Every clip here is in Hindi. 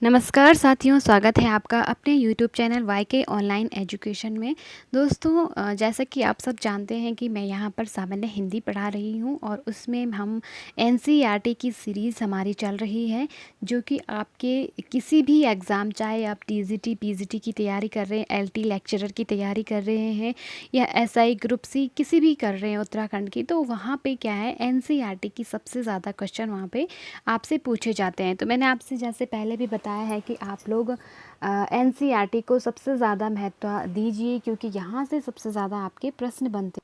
नमस्कार साथियों, स्वागत है आपका अपने यूट्यूब चैनल वाईके ऑनलाइन एजुकेशन में। दोस्तों, जैसा कि आप सब जानते हैं कि मैं यहाँ पर सामान्य हिंदी पढ़ा रही हूँ और उसमें हम एनसीईआरटी की सीरीज़ हमारी चल रही है, जो कि आपके किसी भी एग्ज़ाम, चाहे आप टीजीटी पीजीटी की तैयारी कर रहे हैं, एलटी लेक्चरर की तैयारी कर रहे हैं या एसआई ग्रुप सी किसी भी कर रहे हैं उत्तराखंड की, तो वहाँ पे क्या है, एनसीईआरटी की सबसे ज़्यादा क्वेश्चन वहाँ पे आपसे पूछे जाते हैं। तो मैंने आपसे जैसे पहले भी बताया है कि आप लोग एनसीईआरटी को सबसे ज़्यादा महत्व दीजिए, क्योंकि यहाँ से सबसे ज़्यादा आपके प्रश्न बनते हैं।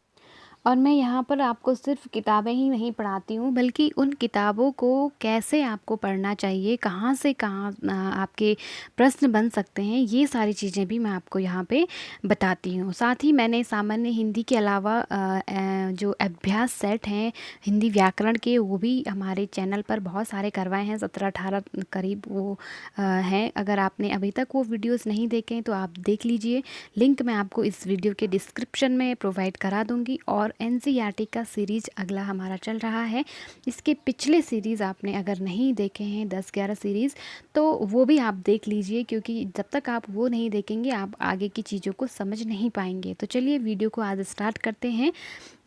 और मैं यहाँ पर आपको सिर्फ किताबें ही नहीं पढ़ाती हूँ, बल्कि उन किताबों को कैसे आपको पढ़ना चाहिए, कहाँ से कहाँ आपके प्रश्न बन सकते हैं, ये सारी चीज़ें भी मैं आपको यहाँ पे बताती हूँ। साथ ही मैंने सामान्य हिंदी के अलावा जो अभ्यास सेट हैं हिंदी व्याकरण के, वो भी हमारे चैनल पर बहुत सारे करवाए हैं, 17-18 करीब वो हैं। अगर आपने अभी तक वो वीडियोस नहीं देखे हैं तो आप देख लीजिए, लिंक मैं आपको इस वीडियो के डिस्क्रिप्शन में प्रोवाइड करा दूंगी। और एनसीईआरटी का सीरीज़ अगला हमारा चल रहा है, इसके पिछले सीरीज़ आपने अगर नहीं देखे हैं 10-11 सीरीज़, तो वो भी आप देख लीजिए, क्योंकि जब तक आप वो नहीं देखेंगे आप आगे की चीज़ों को समझ नहीं पाएंगे। तो चलिए वीडियो को आज स्टार्ट करते हैं।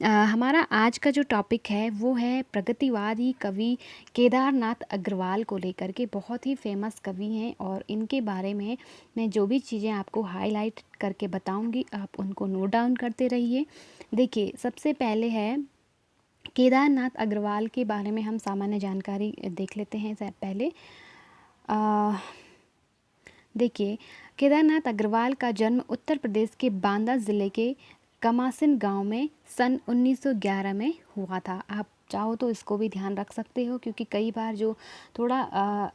हमारा आज का जो टॉपिक है वो है प्रगतिवादी कवि केदारनाथ अग्रवाल को लेकर के। बहुत ही फेमस कवि हैं और इनके बारे में मैं जो भी चीज़ें आपको हाईलाइट करके बताऊंगी, आप उनको नोट डाउन करते रहिए। देखिए, सबसे पहले है केदारनाथ अग्रवाल के बारे में हम सामान्य जानकारी देख लेते हैं। पहले देखिए, केदारनाथ अग्रवाल का जन्म उत्तर प्रदेश के बांदा ज़िले के कमासिन गांव में सन 1911 में हुआ था। आप चाहो तो इसको भी ध्यान रख सकते हो, क्योंकि कई बार जो थोड़ा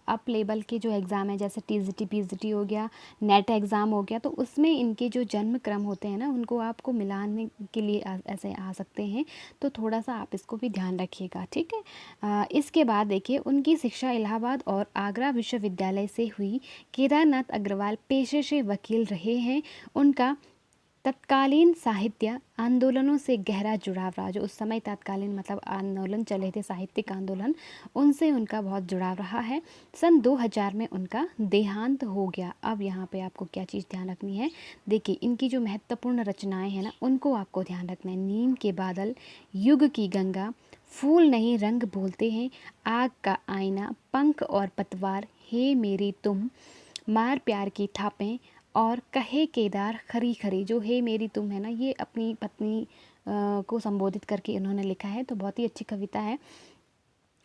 अप लेवल के जो एग्ज़ाम है, जैसे टीजीटी पीजीटी हो गया, नेट एग्ज़ाम हो गया, तो उसमें इनके जो जन्म क्रम होते हैं ना, उनको आपको मिलाने के लिए ऐसे आ सकते हैं। तो थोड़ा सा आप इसको भी ध्यान रखिएगा, ठीक है। इसके बाद देखिए, उनकी शिक्षा इलाहाबाद और आगरा विश्वविद्यालय से हुई। केदारनाथ अग्रवाल पेशे से वकील रहे हैं। उनका तत्कालीन साहित्य आंदोलनों से गहरा जुड़ाव रहा। जो उस समय तत्कालीन मतलब आंदोलन चले थे, साहित्यिक आंदोलन, उनसे उनका बहुत जुड़ाव रहा है। सन 2000 में उनका देहांत हो गया। अब यहाँ पे आपको क्या चीज़ ध्यान रखनी है, देखिए इनकी जो महत्वपूर्ण रचनाएं हैं ना, उनको आपको ध्यान रखना है। नीम के बादल, युग की गंगा, फूल नहीं रंग बोलते हैं, आग का आईना, पंख और पतवार, हे मेरी तुम, मार प्यार की थापें, और कहे केदार खरी खरी। जो हे मेरी तुम है ना, ये अपनी पत्नी को संबोधित करके इन्होंने लिखा है, तो बहुत ही अच्छी कविता है।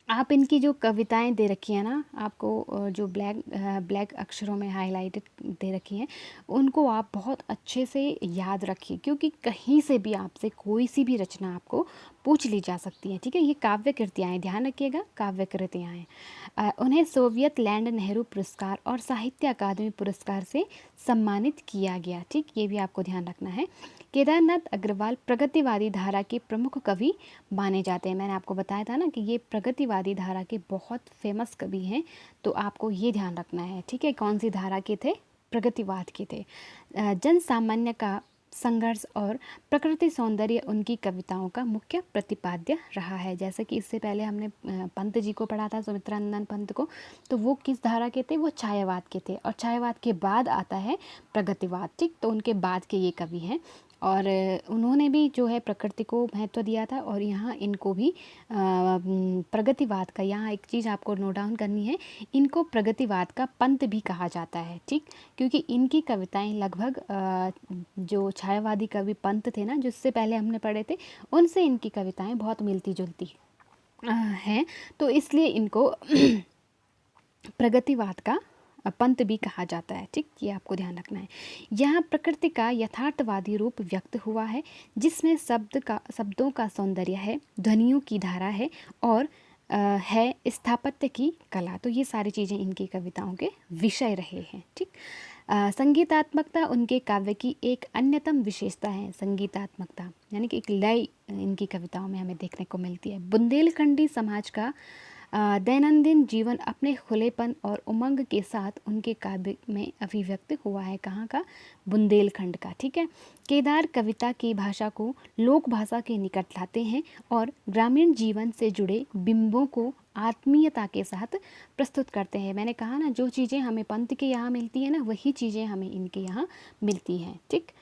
आप इनकी जो कविताएं दे रखी हैं ना आपको, जो ब्लैक अक्षरों में हाईलाइटेड दे रखी हैं, उनको आप बहुत अच्छे से याद रखिए, क्योंकि कहीं से भी आपसे कोई सी भी रचना आपको पूछ ली जा सकती है, ठीक है। ये काव्य कृतियाँ हैं, ध्यान रखिएगा, काव्य कृतियाँ हैं। उन्हें सोवियत लैंड नेहरू पुरस्कार और साहित्य अकादमी पुरस्कार से सम्मानित किया गया, ठीक, ये भी आपको ध्यान रखना है। केदारनाथ अग्रवाल प्रगतिवादी धारा के प्रमुख कवि माने जाते हैं। मैंने आपको बताया था ना कि ये प्रगतिवादी धारा के बहुत फेमस कवि हैं, तो आपको ये ध्यान रखना है, ठीक है। कौन सी धारा के थे, प्रगतिवाद के थे। जन सामान्य का संघर्ष और प्रकृति सौंदर्य उनकी कविताओं का मुख्य प्रतिपाद्य रहा है। जैसे कि इससे पहले हमने पंत जी को पढ़ा था, सुमित्रानंद पंत को, तो वो किस धारा के थे, वो छायावाद के थे, और छायावाद के बाद आता है प्रगतिवाद, ठीक। तो उनके बाद के ये कवि हैं, और उन्होंने भी जो है प्रकृति को महत्व दिया था। और यहाँ इनको भी प्रगतिवाद का, यहाँ एक चीज़ आपको नोट डाउन करनी है, इनको प्रगतिवाद का पंत भी कहा जाता है, ठीक, क्योंकि इनकी कविताएं लगभग जो छायावादी कवि पंत थे ना, जिससे पहले हमने पढ़े थे, उनसे इनकी कविताएं बहुत मिलती जुलती हैं, तो इसलिए इनको प्रगतिवाद का पंत भी कहा जाता है, ठीक, ये आपको ध्यान रखना है। यहाँ प्रकृति का यथार्थवादी रूप व्यक्त हुआ है, जिसमें शब्दों का सौंदर्य है, ध्वनियों की धारा है, और है स्थापत्य की कला। तो ये सारी चीज़ें इनकी कविताओं के विषय रहे हैं, ठीक। संगीतात्मकता उनके काव्य की एक अन्यतम विशेषता है। संगीतात्मकता यानी कि एक लय इनकी कविताओं में हमें देखने को मिलती है। बुंदेलखंडी समाज का दैनंदिन जीवन अपने खुलेपन और उमंग के साथ उनके काव्य में अभिव्यक्त हुआ है। कहाँ का, बुंदेलखंड का, ठीक है। केदार कविता की भाषा को लोक भाषा के निकट लाते हैं और ग्रामीण जीवन से जुड़े बिंबों को आत्मीयता के साथ प्रस्तुत करते हैं। मैंने कहा ना, जो चीज़ें हमें पंत के यहाँ मिलती है ना, वही चीज़ें हमें इनके यहाँ मिलती हैं। ठीक।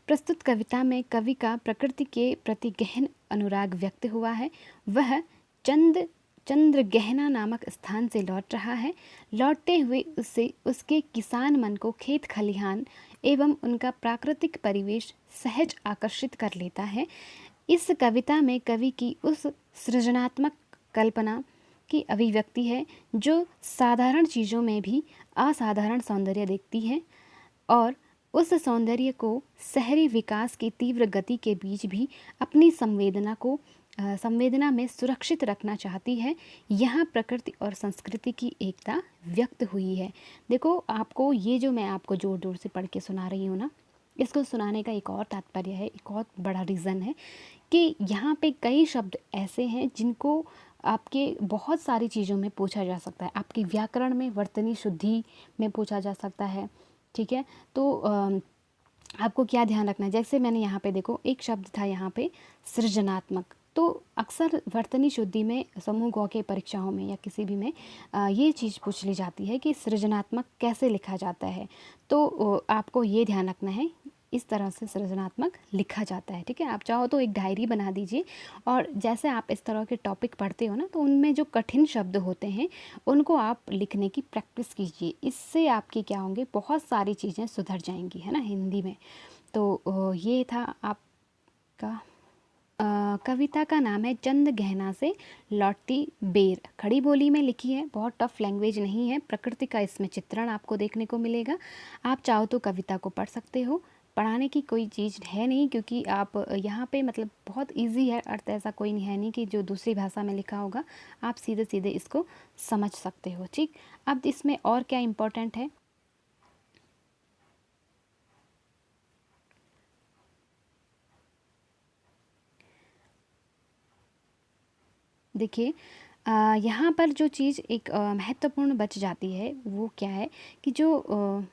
प्रस्तुत कविता में कवि का प्रकृति के प्रति गहन अनुराग व्यक्त हुआ है। वह चंद्र गहना नामक स्थान से लौट रहा है। लौटते हुए उससे उसके किसान मन को खेत खलिहान एवं उनका प्राकृतिक परिवेश सहज आकर्षित कर लेता है। इस कविता में कवि की उस सृजनात्मक कल्पना की अभिव्यक्ति है जो साधारण चीज़ों में भी असाधारण सौंदर्य देखती है और उस सौंदर्य को शहरी विकास की तीव्र गति के बीच भी अपनी संवेदना में सुरक्षित रखना चाहती है। यहाँ प्रकृति और संस्कृति की एकता व्यक्त हुई है। देखो, आपको ये जो मैं आपको जोर जोर से पढ़ के सुना रही हूँ ना, इसको सुनाने का एक और तात्पर्य है, एक और बड़ा रीज़न है कि यहाँ पे कई शब्द ऐसे हैं जिनको आपके बहुत सारी चीज़ों में पूछा जा सकता है। आपके व्याकरण में, वर्तनी शुद्धि में पूछा जा सकता है। ठीक है, तो आपको क्या ध्यान रखना है, जैसे मैंने यहाँ पे देखो एक शब्द था यहाँ पे सृजनात्मक, तो अक्सर वर्तनी शुद्धि में, समूह गौ के परीक्षाओं में या किसी भी में ये चीज़ पूछ ली जाती है कि सृजनात्मक कैसे लिखा जाता है। तो आपको ये ध्यान रखना है, इस तरह से सृजनात्मक लिखा जाता है। ठीक है, आप चाहो तो एक डायरी बना दीजिए और जैसे आप इस तरह के टॉपिक पढ़ते हो ना, तो उनमें जो कठिन शब्द होते हैं उनको आप लिखने की प्रैक्टिस कीजिए। इससे आपके क्या होंगे, बहुत सारी चीज़ें सुधर जाएंगी, है ना, हिंदी में। तो ये था आपका कविता का नाम है चंद गहना से लौटती बेर। खड़ी बोली में लिखी है, बहुत टफ लैंग्वेज नहीं है। प्रकृति का इसमें चित्रण आपको देखने को मिलेगा। आप चाहो तो कविता को पढ़ सकते हो, पढ़ाने की कोई चीज़ है नहीं, क्योंकि आप यहाँ पे मतलब बहुत इजी है, अर्थ ऐसा कोई नहीं है नहीं कि जो दूसरी भाषा में लिखा होगा, आप सीधे सीधे इसको समझ सकते हो। ठीक, अब इसमें और क्या इम्पोर्टेंट है, देखिए यहाँ पर जो चीज़ एक महत्वपूर्ण बच जाती है वो क्या है कि जो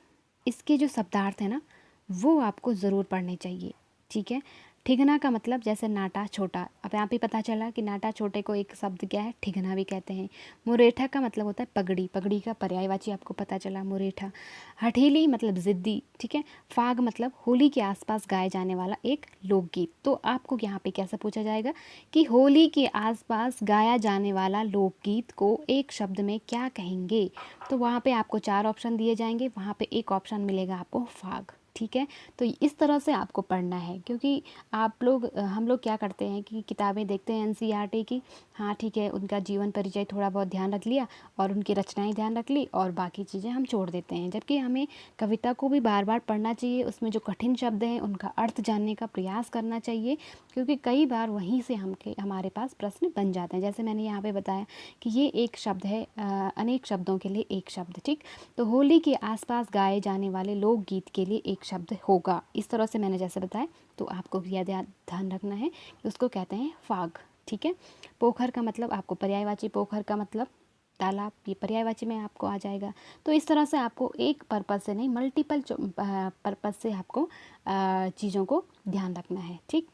इसके जो शब्दार्थ है ना, वो आपको ज़रूर पढ़ने चाहिए। ठीक है, ठिगना का मतलब जैसे नाटा छोटा, अब यहाँ पे पता चला कि नाटा छोटे को एक शब्द क्या है, ठिगना भी कहते हैं। मुरेठा का मतलब होता है पगड़ी, पगड़ी का पर्यायवाची आपको पता चला मुरेठा। हठीली मतलब ज़िद्दी। ठीक है, फाग मतलब होली के आसपास गाए जाने वाला एक लोकगीत। तो आपको यहाँ पे कैसे पूछा जाएगा कि होली के आसपास गाया जाने वाला लोकगीत को एक शब्द में क्या कहेंगे। तो वहाँ पे आपको 4 ऑप्शन दिए जाएंगे, वहाँ पे एक ऑप्शन मिलेगा आपको फाग। ठीक है, तो इस तरह से आपको पढ़ना है, क्योंकि हम लोग क्या करते हैं कि किताबें देखते हैं एनसीईआरटी की, हाँ ठीक है, उनका जीवन परिचय थोड़ा बहुत ध्यान रख लिया और उनकी रचनाएं ध्यान रख ली और बाकी चीज़ें हम छोड़ देते हैं। जबकि हमें कविता को भी बार बार पढ़ना चाहिए, उसमें जो कठिन शब्द हैं उनका अर्थ जानने का प्रयास करना चाहिए, क्योंकि कई बार वहीं से हमारे पास प्रश्न बन जाते हैं। जैसे मैंने यहाँ पे बताया कि ये एक शब्द है, अनेक शब्दों के लिए एक शब्द। ठीक, तो होली के आसपास गाए जाने वाले लोकगीत के लिए एक शब्द होगा। इस तरह से मैंने जैसे बताया, तो आपको ध्यान रखना है कि उसको कहते हैं फाग। ठीक है, पोखर का मतलब आपको पर्यायवाची, पोखर का मतलब तालाब, ये पर्यायवाची में आपको आ जाएगा। तो इस तरह से आपको एक पर्पज़ से नहीं, मल्टीपल पर्पज़ से आपको चीज़ों को ध्यान रखना है। ठीक,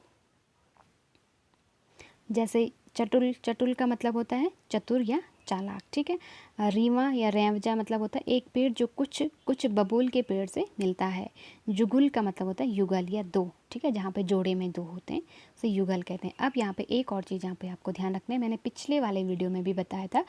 जैसे चटुल, चटुल का मतलब होता है चतुर या चालाक। ठीक है, रीवा या रेवजा मतलब होता है एक पेड़ जो कुछ बबूल के पेड़ से मिलता है। जुगुल का मतलब होता है युगल या दो। ठीक है, जहाँ पे जोड़े में दो होते हैं उसे युगल कहते हैं। अब यहाँ पे एक और चीज़ यहाँ पे आपको ध्यान रखना है, मैंने पिछले वाले वीडियो में भी बताया था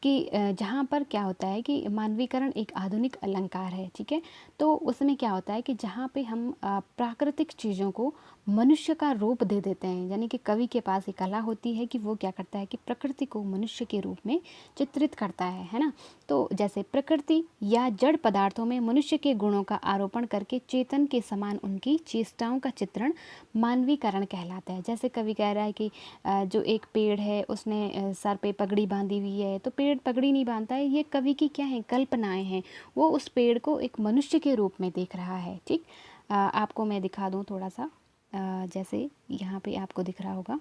कि जहाँ पर क्या होता है कि मानवीकरण एक आधुनिक अलंकार है। ठीक है, तो उसमें क्या होता है कि जहाँ पे हम प्राकृतिक चीज़ों को मनुष्य का रूप दे देते हैं, यानी कि कवि के पास एक कला होती है कि वो क्या करता है कि प्रकृति को मनुष्य के रूप में चित्रित करता है ना। तो जैसे प्रकृति या जड़ पदार्थों में मनुष्य के गुणों का आरोपण करके चेतन के समान उनकी चेष्टाओं का चित्रण मानवीकरण कहलाता है। जैसे कवि कह रहा है कि जो एक पेड़ है उसने सर पे पगड़ी बांधी हुई है, तो पेड़ पगड़ी नहीं बांधता है, ये कवि की क्या है, कल्पनाएं हैं। वो उस पेड़ को एक मनुष्य के रूप में देख रहा है। ठीक, आपको मैं दिखा दूँ थोड़ा सा, जैसे यहाँ पे आपको दिख रहा होगा,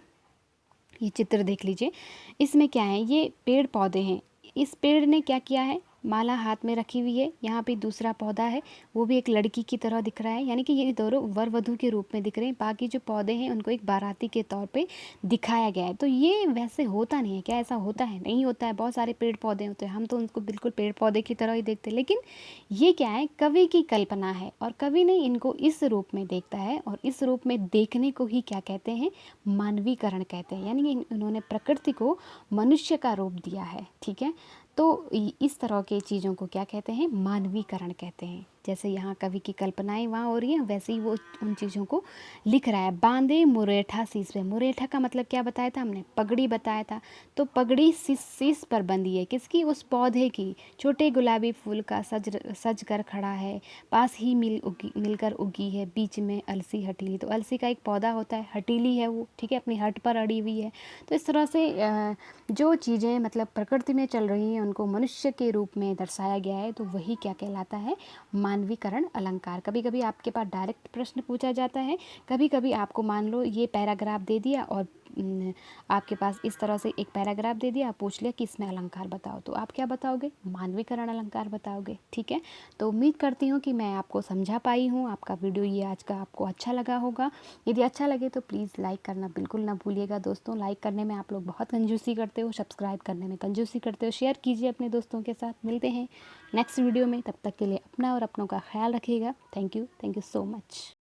ये चित्र देख लीजिए। इसमें क्या है, ये पेड़ पौधे हैं, इस पेड़ ने क्या किया है, माला हाथ में रखी हुई है। यहाँ पे दूसरा पौधा है, वो भी एक लड़की की तरह दिख रहा है, यानी कि ये दोनों वर वधू के रूप में दिख रहे हैं। बाकी जो पौधे हैं उनको एक बाराती के तौर पे दिखाया गया है। तो ये वैसे होता नहीं है क्या? ऐसा होता है? नहीं होता है। बहुत सारे पेड़ पौधे होते हैं, हम तो उनको बिल्कुल पेड़ पौधे की तरह ही देखते हैं। लेकिन ये क्या है, कवि की कल्पना है, और कवि ने इनको इस रूप में देखता है, और इस रूप में देखने को ही क्या कहते हैं? मानवीकरण कहते हैं। यानी कि उन्होंने प्रकृति को मनुष्य का रूप दिया है। ठीक है, तो इस तरह के चीज़ों को क्या कहते हैं? मानवीकरण कहते हैं। जैसे यहाँ कवि की कल्पनाएं वहाँ हो रही हैं, वैसे ही वो उन चीज़ों को लिख रहा है। बांधे मुरेठा शीश पे। मुरेठा का मतलब क्या बताया था हमने? पगड़ी बताया था। तो पगड़ी शीश पर बंधी है, किसकी? उस पौधे की। छोटे गुलाबी फूल का सज कर खड़ा है, पास ही मिलकर उगी है, बीच में अलसी हटीली। तो अलसी का एक पौधा होता है, हटीली है वो, ठीक है, अपनी हट पर अड़ी हुई है। तो इस तरह से जो चीज़ें मतलब प्रकृति में चल रही हैं उनको मनुष्य के रूप में दर्शाया गया है, तो वही क्या कहलाता है? मानवीकरण अलंकार। कभी कभी आपके पास डायरेक्ट प्रश्न पूछा जाता है, कभी कभी आपको मान लो ये पैराग्राफ दे दिया और आपके पास इस तरह से एक पैराग्राफ दे दिया, आप पूछ लिया कि इसमें अलंकार बताओ, तो आप क्या बताओगे? मानवीकरण अलंकार बताओगे। ठीक है, तो उम्मीद करती हूँ कि मैं आपको समझा पाई हूँ। आपका वीडियो ये आज का आपको अच्छा लगा होगा। यदि अच्छा लगे तो प्लीज़ लाइक करना बिल्कुल ना भूलिएगा दोस्तों। लाइक करने में आप लोग बहुत कंजूसी करते हो, सब्सक्राइब करने में कंजूसी करते हो। शेयर कीजिए अपने दोस्तों के साथ। मिलते हैं नेक्स्ट वीडियो में, तब तक के लिए अपना और अपनों का ख्याल रखिएगा। Thank you so much.